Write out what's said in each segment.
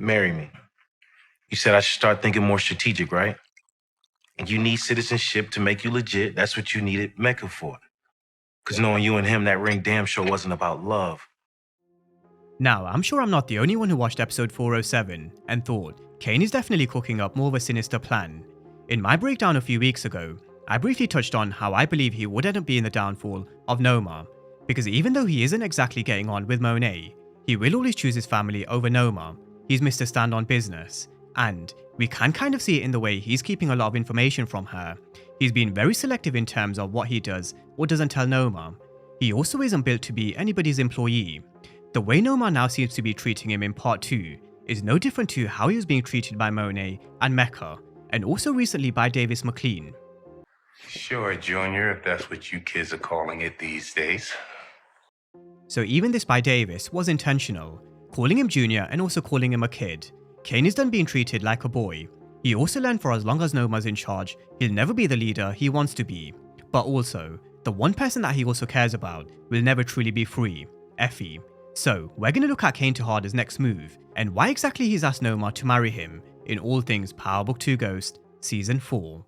Marry me. You said I should start thinking more strategic, right? And you need citizenship to make you legit. That's what you needed Mecca for. Because knowing you and him, that ring damn sure wasn't about love. Now, I'm sure I'm not the only one who watched episode 407 and thought Kane is definitely cooking up more of a sinister plan. In my breakdown a few weeks ago, I briefly touched on how I believe he would end up being the downfall of Noma, because even though he isn't exactly getting on with Monet, he will always choose his family over Noma. He's Mr. Stand on business, and we can kind of see it in the way he's keeping a lot of information from her. He's been very selective in terms of what he does or doesn't tell Noma. He also isn't built to be anybody's employee. The way Noma now seems to be treating him in part 2 is no different to how he was being treated by Monet and Mecca, and also recently by Davis McLean. Sure, Junior, if that's what you kids are calling it these days. So even this by Davis was intentional, calling him Junior and also calling him a kid. Kane is done being treated like a boy. He also learned for as long as Noma's in charge, he'll never be the leader he wants to be. But also, the one person that he also cares about will never truly be free, Effie. So, we're going to look at Cane Tejada's next move, and why exactly he's asked Noma to marry him in all things Power Book 2 Ghost, Season 4.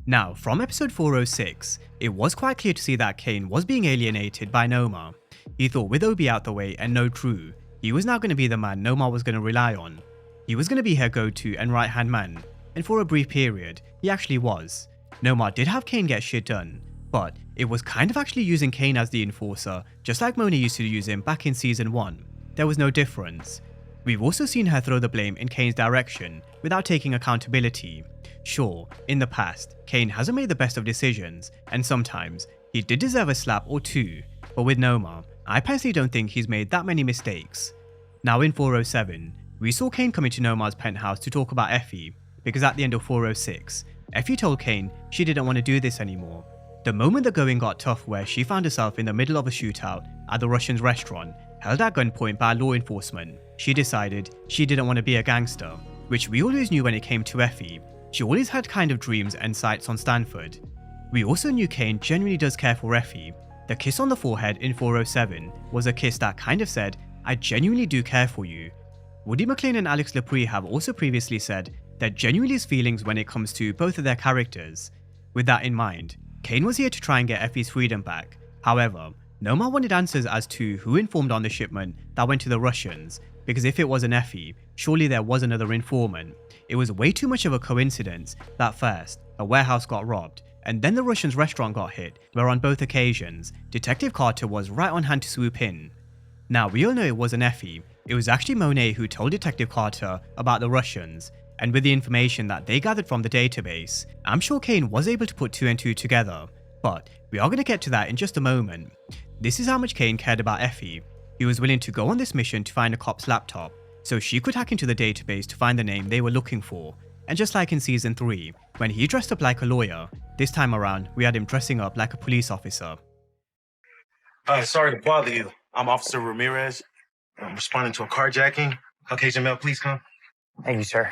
Now, from episode 406, it was quite clear to see that Kane was being alienated by Noma. He thought with Obi out the way and no True, he was now going to be the man Noma was going to rely on. He was going to be her go-to and right-hand man, and for a brief period, he actually was. Noma did have Kane get shit done, but it was kind of actually using Kane as the enforcer, just like Mona used to use him back in Season 1. There was no difference. We've also seen her throw the blame in Kane's direction, without taking accountability. Sure, in the past, Kane hasn't made the best of decisions, and sometimes, he did deserve a slap or two, but with Noma, I personally don't think he's made that many mistakes. Now in 407, we saw Kane come into Noma's penthouse to talk about Effie, because at the end of 406, Effie told Kane she didn't want to do this anymore. The moment the going got tough where she found herself in the middle of a shootout at the Russian's restaurant, held at gunpoint by law enforcement, she decided she didn't want to be a gangster, which we always knew when it came to Effie. She always had kind of dreams and sights on Stanford. We also knew Kane genuinely does care for Effie. The kiss on the forehead in 407 was a kiss that kind of said, I genuinely do care for you. Woody McLean and Alex Lepre have also previously said that genuinely is feelings when it comes to both of their characters. With that in mind, Kane was here to try and get Effie's freedom back. However, Noma wanted answers as to who informed on the shipment that went to the Russians, because if it wasn't Effie, surely there was another informant. It was way too much of a coincidence that first, a warehouse got robbed, and then the Russians' restaurant got hit, where on both occasions, Detective Carter was right on hand to swoop in. Now, we all know it wasn't Effie. It was actually Monet who told Detective Carter about the Russians, and with the information that they gathered from the database, I'm sure Kane was able to put 2 and 2 together, but we are going to get to that in just a moment. This is how much Kane cared about Effie. He was willing to go on this mission to find a cop's laptop, so she could hack into the database to find the name they were looking for. And just like in Season 3, when he dressed up like a lawyer, this time around we had him dressing up like a police officer. Sorry to bother you. I'm Officer Ramirez. I'm responding to a carjacking. Caucasian male, please come. Thank you, sir.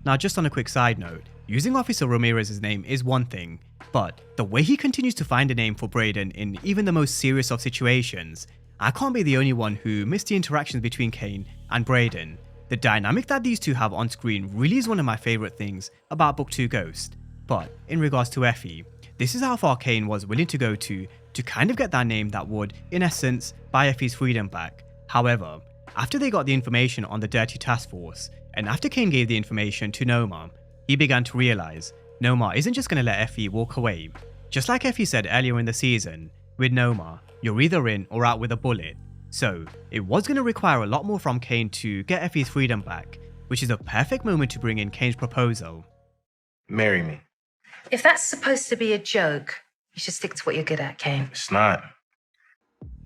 Now, just on a quick side note, using Officer Ramirez's name is one thing, but the way he continues to find a name for Braden in even the most serious of situations, I can't be the only one who missed the interactions between Kane and Braden. The dynamic that these two have on screen really is one of my favourite things about Book 2 Ghost. But in regards to Effie, this is how far Kane was willing to go to kind of get that name that would, in essence, buy Effie's freedom back. However, after they got the information on the Dirty Task Force, and after Kane gave the information to Noma, he began to realise Noma isn't just going to let Effie walk away. Just like Effie said earlier in the season, with Noma, you're either in or out with a bullet. So, it was going to require a lot more from Kane to get Effie's freedom back, which is a perfect moment to bring in Kane's proposal. Marry me. If that's supposed to be a joke, you should stick to what you're good at, Kane. It's not.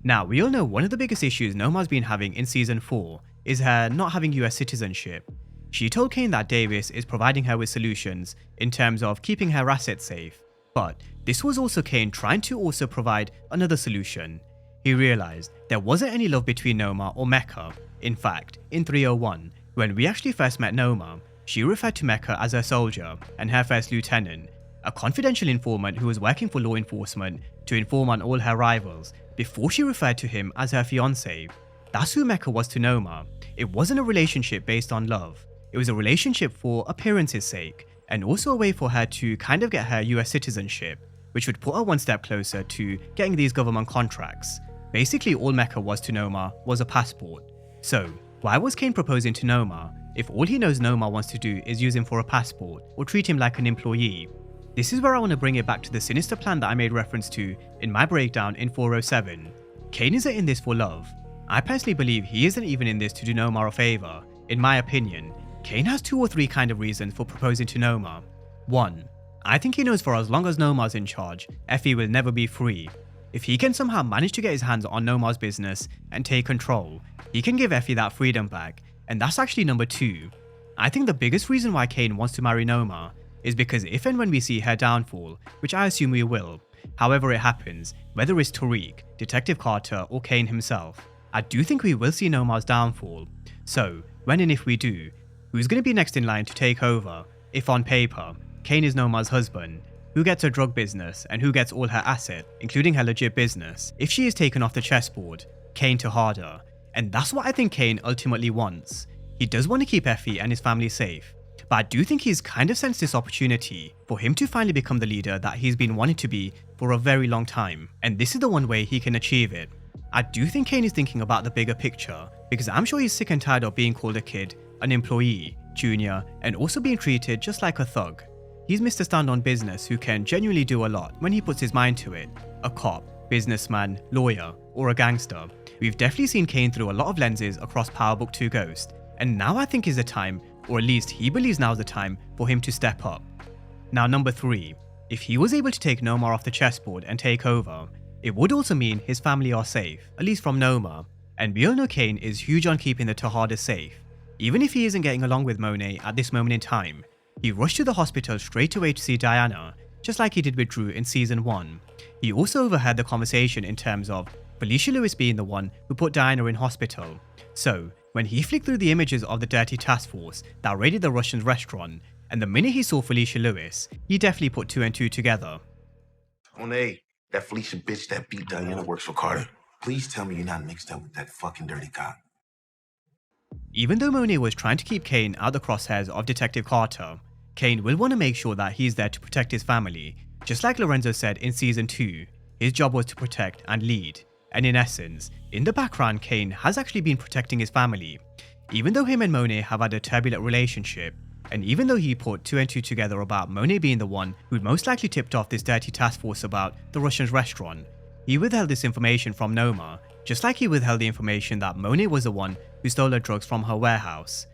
Now, we all know one of the biggest issues Noma's been having in Season 4 is her not having US citizenship. She told Kane that Davis is providing her with solutions in terms of keeping her assets safe, but this was also Kane trying to also provide another solution. He realised there wasn't any love between Noma or Mecca. In fact, in 301, when we actually first met Noma, she referred to Mecca as her soldier and her first lieutenant, a confidential informant who was working for law enforcement to inform on all her rivals, before she referred to him as her fiancé. That's who Mecca was to Noma. It wasn't a relationship based on love. It was a relationship for appearance's sake, and also a way for her to kind of get her US citizenship, which would put her one step closer to getting these government contracts. Basically, all Mecca was to Noma was a passport. So, why was Kane proposing to Noma if all he knows Noma wants to do is use him for a passport or treat him like an employee? This is where I want to bring it back to the sinister plan that I made reference to in my breakdown in 407. Kane isn't in this for love. I personally believe he isn't even in this to do Noma a favor. In my opinion, Kane has 2 or 3 kind of reasons for proposing to Noma. 1. I think he knows for as long as Noma's in charge, Effie will never be free. If he can somehow manage to get his hands on Noma's business and take control, he can give Effie that freedom back, and that's actually number 2. I think the biggest reason why Kane wants to marry Noma is because if and when we see her downfall, which I assume we will, however it happens, whether it's Tariq, Detective Carter, or Kane himself, I do think we will see Noma's downfall. So, when and if we do, who's going to be next in line to take over? If on paper, Kane is Noma's husband, who gets her drug business and who gets all her asset, including her legit business, if she is taken off the chessboard? Cane Tejada. And that's what I think Kane ultimately wants. He does want to keep Effie and his family safe, but I do think he's kind of sensed this opportunity for him to finally become the leader that he's been wanting to be for a very long time, and this is the one way he can achieve it. I do think Kane is thinking about the bigger picture, because I'm sure he's sick and tired of being called a kid, an employee, junior, and also being treated just like a thug. He's Mr. Stand on Business who can genuinely do a lot when he puts his mind to it. A cop, businessman, lawyer, or a gangster. We've definitely seen Kane through a lot of lenses across Power Book 2 Ghost, and now I think is the time, or at least he believes now's the time, for him to step up. Now number 3, if he was able to take Noma off the chessboard and take over, it would also mean his family are safe, at least from Noma, and we all know Kane is huge on keeping the Tejadas safe. Even if he isn't getting along with Monet at this moment in time, he rushed to the hospital straight away to see Diana, just like he did with Drew in season 1. He also overheard the conversation in terms of Felicia Lewis being the one who put Diana in hospital. So, when he flicked through the images of the dirty task force that raided the Russians' restaurant, and the minute he saw Felicia Lewis, he definitely put 2 and 2 together. Monet, that Felicia bitch that beat Diana works for Carter. Please tell me you're not mixed up with that fucking dirty cop. Even though Monet was trying to keep Kane out the crosshairs of Detective Carter, Kane will want to make sure that he's there to protect his family. Just like Lorenzo said in season 2, his job was to protect and lead. And in essence, in the background, Kane has actually been protecting his family. Even though him and Monet have had a turbulent relationship, and even though he put 2 and 2 together about Monet being the one who'd most likely tipped off this dirty task force about the Russians' restaurant, he withheld this information from Noma, just like he withheld the information that Monet was the one who stole her drugs from her warehouse.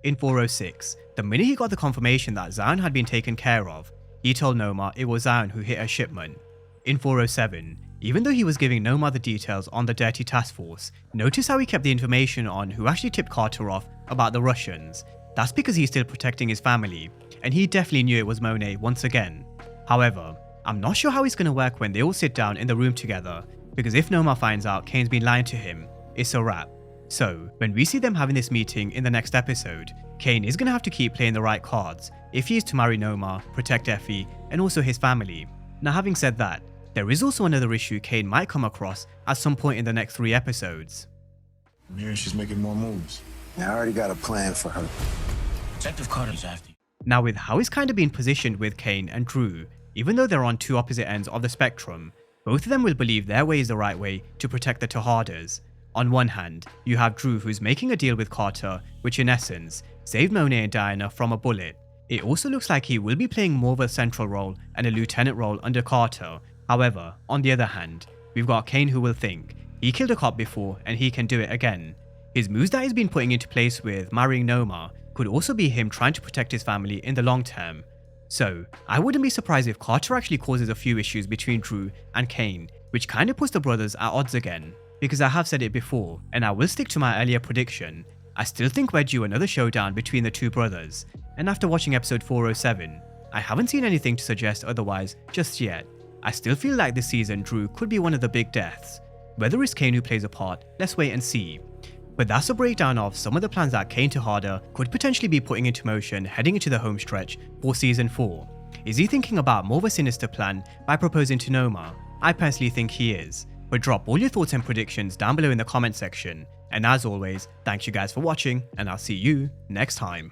In 406, the minute he got the confirmation that Zion had been taken care of, he told Noma it was Zion who hit her shipment. In 407, even though he was giving Noma the details on the dirty task force, notice how he kept the information on who actually tipped Carter off about the Russians. That's because he's still protecting his family, and he definitely knew it was Monet once again. However, I'm not sure how it's going to work when they all sit down in the room together, because if Noma finds out Kane's been lying to him, it's a wrap. So, when we see them having this meeting in the next episode, Kane is going to have to keep playing the right cards if he is to marry Noma, protect Effie, and also his family. Now having said that, there is also another issue Kane might come across at some point in the next 3 episodes. I'm hearing she's making more moves. Yeah, I already got a plan for her. Detective Carter's after you. Now with how he's kind of been positioned with Kane and Drew, even though they're on 2 opposite ends of the spectrum, both of them will believe their way is the right way to protect the Tejadas. On one hand, you have Drew who's making a deal with Carter, which in essence, saved Monet and Diana from a bullet. It also looks like he will be playing more of a central role and a lieutenant role under Carter. However, on the other hand, we've got Kane who will think, he killed a cop before and he can do it again. His moves that he's been putting into place with marrying Noma could also be him trying to protect his family in the long term. So, I wouldn't be surprised if Carter actually causes a few issues between Drew and Kane, which kind of puts the brothers at odds again. Because I have said it before, and I will stick to my earlier prediction, I still think we're due another showdown between the 2 brothers, and after watching episode 407, I haven't seen anything to suggest otherwise just yet. I still feel like this season Drew could be one of the big deaths. Whether it's Kane who plays a part, let's wait and see. But that's a breakdown of some of the plans that Cane Tejada could potentially be putting into motion heading into the home stretch for season 4. Is he thinking about more of a sinister plan by proposing to Noma? I personally think he is. But drop all your thoughts and predictions down below in the comment section. And as always, thanks you guys for watching, and I'll see you next time.